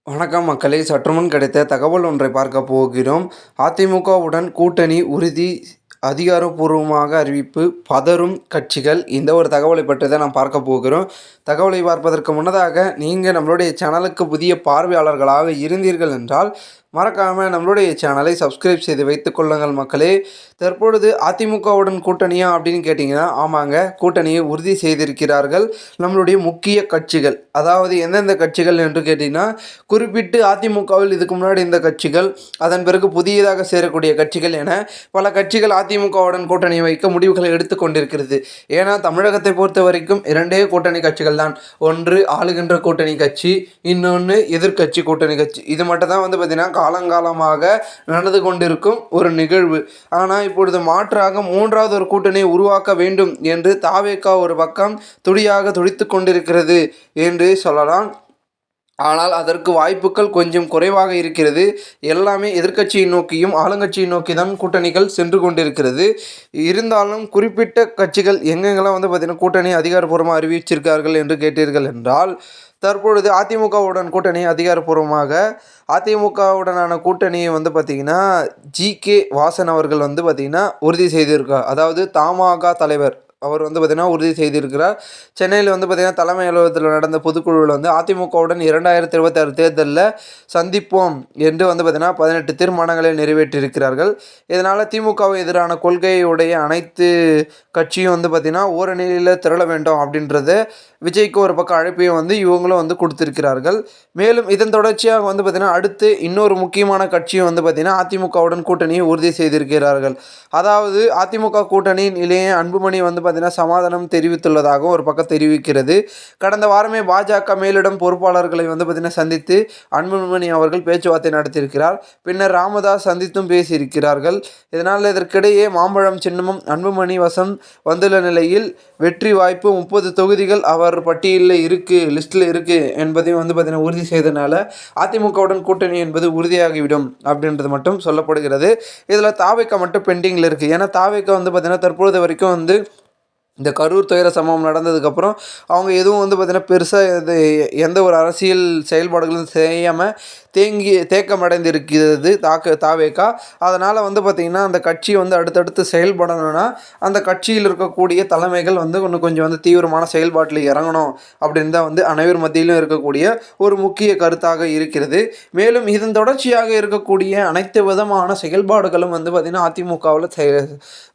வணக்கம் மக்களே! சற்றுமுன் கிடைத்த தகவல் ஒன்றை பார்க்க போகிறோம். அதிமுகவுடன் கூட்டணி உறுதி அதிகாரப்பூர்வமாக அறிவிப்பு, பதறும் கட்சிகள். இந்த ஒரு தகவலை பற்றி தான் நாம் பார்க்க போகிறோம். தகவலை பார்ப்பதற்கு முன்னதாக நீங்கள் நம்மளுடைய சேனலுக்கு புதிய பார்வையாளர்களாக இருந்தீர்கள் என்றால் மறக்காமல் நம்மளுடைய சேனலை சப்ஸ்கிரைப் செய்து வைத்துக் கொள்ளுங்கள் மக்களே. தற்பொழுது அதிமுகவுடன் கூட்டணியா அப்படின்னு கேட்டிங்கன்னா, ஆமாங்க, கூட்டணியை உறுதி செய்திருக்கிறார்கள் நம்மளுடைய முக்கிய கட்சிகள். அதாவது எந்தெந்த கட்சிகள் என்று கேட்டிங்கன்னா, குறிப்பிட்டு அதிமுகவில் இதுக்கு முன்னாடி இந்த கட்சிகள், அதன் பிறகு புதியதாக சேரக்கூடிய கட்சிகள் என பல கட்சிகள் அதிமுகவுடன் கூட்டணி வைக்க முடிவுகளை எடுத்து கொண்டிருக்கிறது. ஏன்னா தமிழகத்தை பொறுத்த வரைக்கும் இரண்டே கூட்டணி கட்சிகள் தான். ஒன்று ஆளுகின்ற கூட்டணி கட்சி, இன்னொன்று எதிர்க்கட்சி கூட்டணி கட்சி. இது மட்டும் தான் பார்த்திங்கன்னா காலங்காலமாக நடந்து கொண்டிருக்கும் ஒரு நிகழ்வு. ஆனால் இப்பொழுது மாற்றாக மூன்றாவது ஒரு கூட்டணியை உருவாக்க வேண்டும் என்று தாவேகா ஒரு பக்கம் துடித்து கொண்டிருக்கிறது என்று சொல்லலாம். ஆனால் அதற்கு வாய்ப்புகள் கொஞ்சம் குறைவாக இருக்கிறது. எல்லாமே எதிர்க்கட்சியை நோக்கியும் ஆளுங்கட்சியை நோக்கி தான் கூட்டணிகள் சென்று கொண்டிருக்கிறது. இருந்தாலும் குறிப்பிட்ட கட்சிகள் எங்கெங்கெல்லாம் பார்த்திங்கன்னா கூட்டணி அதிகாரப்பூர்வமாக அறிவிச்சிருக்கார்கள் என்று கேட்டீர்கள் என்றால், தற்பொழுது அதிமுகவுடன் கூட்டணி அதிகாரப்பூர்வமாக அதிமுகவுடனான கூட்டணியை பார்த்திங்கன்னா ஜி.கே. வாசன் அவர்கள் பார்த்திங்கன்னா உறுதி செய்திருக்கார். அதாவது தமாக தலைவர் அவர் பார்த்திங்கன்னா உறுதி செய்திருக்கிறார். சென்னையில் பார்த்திங்கன்னா தலைமை அலுவலகத்தில் நடந்த பொதுக்குழுவில் அதிமுகவுடன் 2026 தேர்தலில் சந்திப்போம் என்று பார்த்திங்கன்னா 18 தீர்மானங்களை நிறைவேற்றியிருக்கிறார்கள். இதனால் திமுகவை எதிரான கொள்கையுடைய அனைத்து கட்சியும் பார்த்திங்கன்னா ஓரணியில் திரள வேண்டும் அப்படின்றத விஜய்க்கு ஒரு பக்கம் அழைப்பையும் இவங்களும் கொடுத்திருக்கிறார்கள். மேலும் இதன் தொடர்ச்சியாக பார்த்திங்கன்னா அடுத்து இன்னொரு முக்கியமான கட்சியும் பார்த்திங்கன்னா அதிமுகவுடன் கூட்டணியை உறுதி செய்திருக்கிறார்கள். அதாவது அதிமுக கூட்டணியின் இளைய அன்புமணி பார்த்திங்கன்னா சமாதானம் தெரிவித்துள்ளதாகவும் ஒரு பக்கம் தெரிவிக்கிறது. கடந்த வாரமே பாஜக மேலிடம் பொறுப்பாளர்களை பார்த்திங்கன்னா சந்தித்து அன்புமணி அவர்கள் பேச்சுவார்த்தை நடத்தியிருக்கிறார். பின்னர் ராமதாஸ் சந்தித்தும் பேசியிருக்கிறார்கள். இதனால் இதற்கிடையே மாம்பழம் சின்னமும் அன்புமணி வசம் வந்துள்ள நிலையில் வெற்றி வாய்ப்பு 30 தொகுதிகள் அவர் பட்டியலில் லிஸ்ட்டில் இருக்குது என்பதையும் பார்த்திங்கன்னா உறுதி செய்தனால அதிமுகவுடன் கூட்டணி என்பது உறுதியாகிவிடும் அப்படின்றது மட்டும் சொல்லப்படுகிறது. இதில் தாவேகா மட்டும் பெண்டிங்கில் இருக்குது. ஏன்னா தாவேகா பார்த்திங்கன்னா தற்பொழுது வரைக்கும் இந்த கரூர் துயர சம்பவம் நடந்ததுக்கப்புறம் அவங்க எதுவும் பார்த்திங்கன்னா பெருசாக எந்த ஒரு அரசியல் செயல்பாடுகளும் செய்யாமல் தேக்கமடைந்து இருக்கிறது தாவேகா. அதனால் பார்த்திங்கன்னா அந்த கட்சி அடுத்தடுத்து செயல்படணும்னா அந்த கட்சியில் இருக்கக்கூடிய தலைமைகள் இன்னும் கொஞ்சம் தீவிரமான செயல்பாட்டில் இறங்கணும் அப்படின்னு தான் அனைவர் மத்தியிலும் இருக்கக்கூடிய ஒரு முக்கிய கருத்தாக இருக்கிறது. மேலும் இதன் தொடர்ச்சியாக இருக்கக்கூடிய அனைத்து விதமான செயல்பாடுகளும் பார்த்திங்கன்னா அதிமுகவில்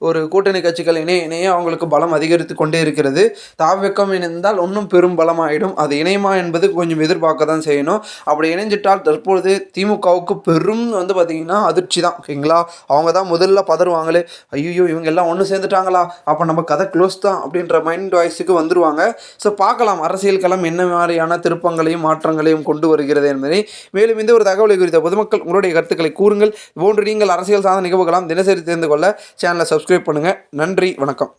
ஒரு கூட்டணி கட்சிகள் இணைய அவங்களுக்கு பலம் அதிகரித்து கொண்டே இருக்கிறது. தாவேகம் இணைந்தால் இன்னும் பெரும் பலமாயிடும். அது இணையமா என்பது கொஞ்சம் எதிர்பார்க்க தான் செய்யணும். அப்படி இணைஞ்சிட்டால் தற்பொழுது திமுகவுக்கு பெரும் பார்த்திங்கன்னா அதிர்ச்சி தான். ஓகேங்களா? அவங்க தான் முதல்ல பதறுவாங்களே, ஐயோ இவங்க எல்லாம் ஒன்று சேர்ந்துட்டாங்களா, அப்போ நம்ம கதை க்ளோஸ் தான் அப்படின்ற மைண்ட் வாய்ஸுக்கு வந்துடுவாங்க. ஸோ பார்க்கலாம் அரசியல் களம் என்ன மாதிரியான திருப்பங்களையும் மாற்றங்களையும் கொண்டு வருகிறது என்பதை. மேலும் இந்த ஒரு தகவலை குறித்த பொதுமக்கள் உங்களுடைய கருத்துக்களை கூறுங்கள். போன்று நீங்கள் அரசியல் சார்ந்த நிகழ்வுகளாம் தினசரி தெரிந்து கொள்ள சேனலை சப்ஸ்கிரைப் பண்ணுங்கள். நன்றி, வணக்கம்.